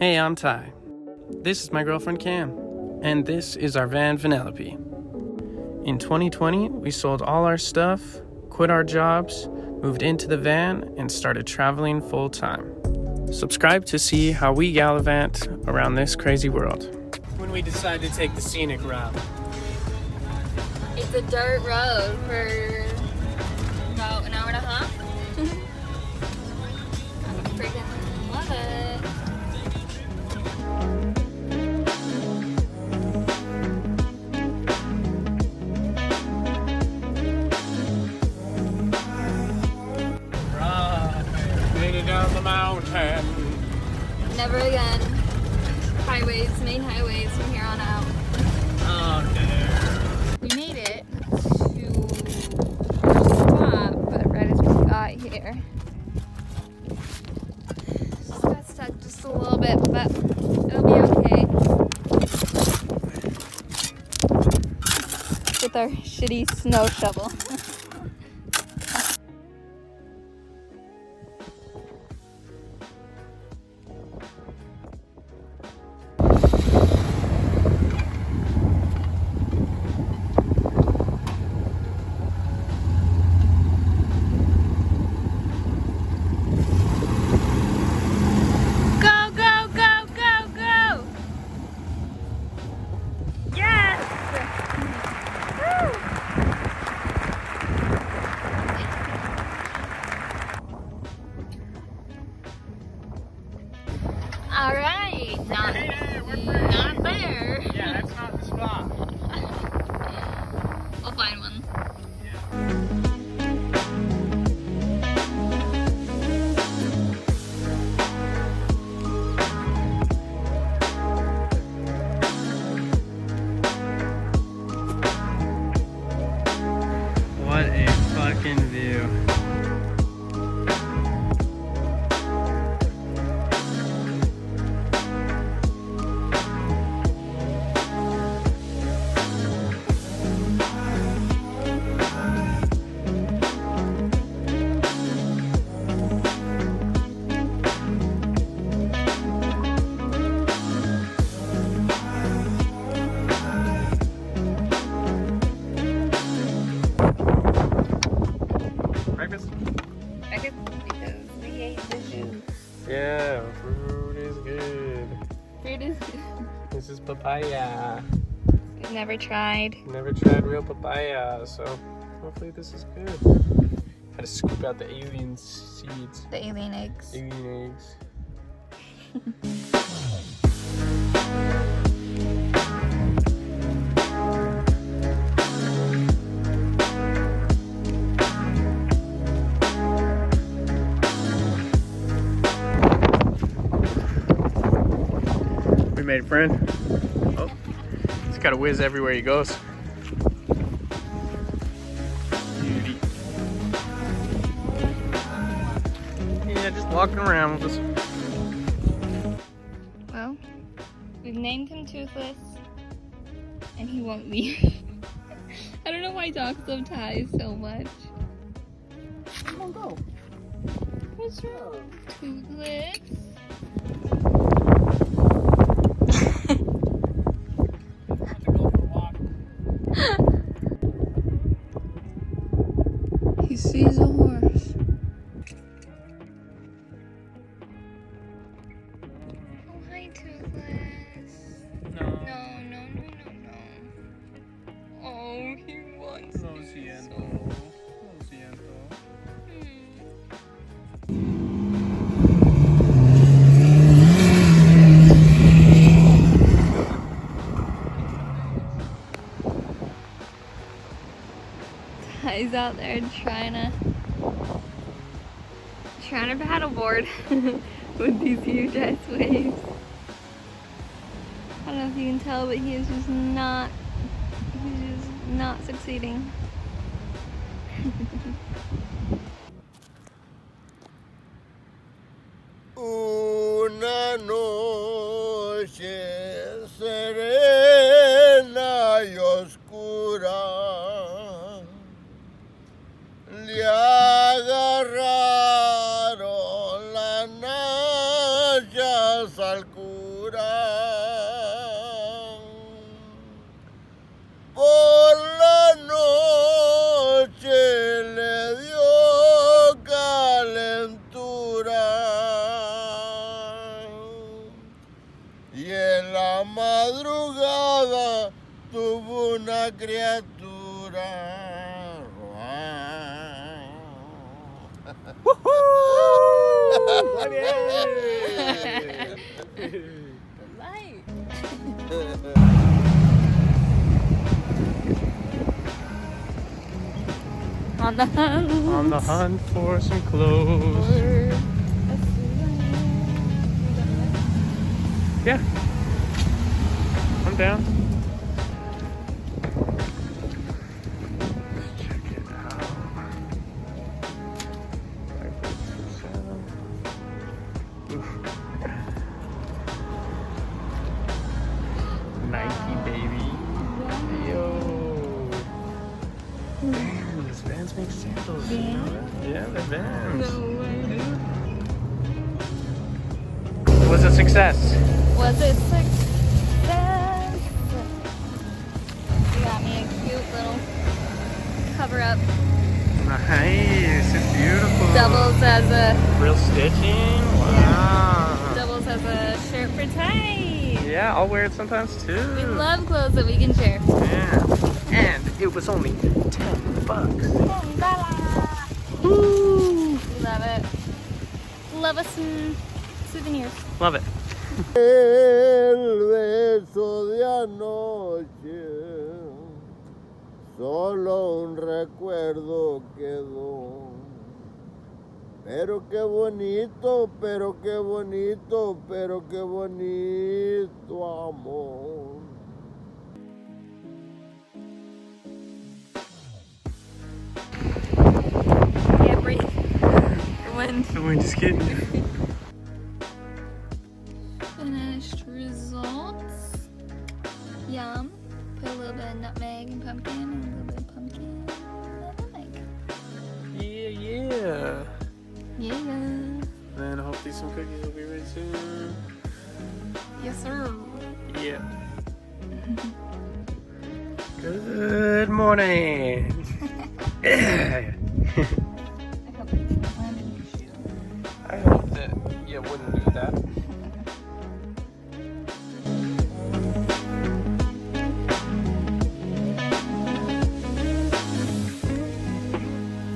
Hey, I'm Ty. This is my girlfriend Cam, and this is our van Vanellope. In 2020, we sold all our stuff, quit our jobs, moved into the van, and started traveling full time. Subscribe to see how we gallivant around this crazy world. When we decide to take the scenic route. It's a dirt road for about an hour and a half. I freaking love it. Made it down the mountain. Never again. Highways, main highways from here on out. Oh, there. We made it to our spot, but right as we got here, just got stuck just a little bit, but it'll be okay. With our shitty snow shovel. Alright, not there. Yeah, that's not the spot. I'll find one. What a fucking view. Breakfast? Because we ate the juice. Yeah, fruit is good. Fruit is good. This is papaya. We've never tried. Never tried real papaya, so hopefully this is good. Had to scoop out the alien seeds. The alien eggs. Alien eggs. We made a friend. Oh, he's got to whiz everywhere he goes. Beauty. Yeah, just walking around with us. Well, we've named him Toothless, and he won't leave. I don't know why dogs love ties so much. Come on, go. What's wrong? Toothless. He sees a horse. Oh, hi, Toothless. No. No. Oh, he wants No to. siento. No siento. He's out there trying to paddleboard with these huge ass waves. I don't know if you can tell, but he's just not succeeding. Una noche serena y oscura le agarraron la naya más al cura. Por la noche le dio calentura y en la madrugada tuvo una criatura. Muy bien. On the hunt. On the hunt for some clothes. Yeah. I'm down. Check it out. Oof. Nike, baby. Yo. Damn, these Vans make sandals. You know that? Yeah, they're Vans. No way. Was a success. Was it success? You got me a cute little cover up. Nice. It's beautiful. Doubles as a Real stitching. Wow. doubles as a shirt for tight. Yeah, I'll wear it sometimes too. We love clothes that we can share. Yeah. And it was only $10. Woo! We love it. Love us some souvenirs. Love it. El beso de anoche, solo un recuerdo quedó. Pero qué bonito, pero qué bonito, pero qué bonito amor. Yeah, breathe. The wind. The wind is getting you. Finished results. Yum. Put a little bit of nutmeg and pumpkin, and a little bit of pumpkin and nutmeg. Yeah. Yeah. Then hopefully some cookies will be ready soon. Yes, sir. Yeah. Good morning.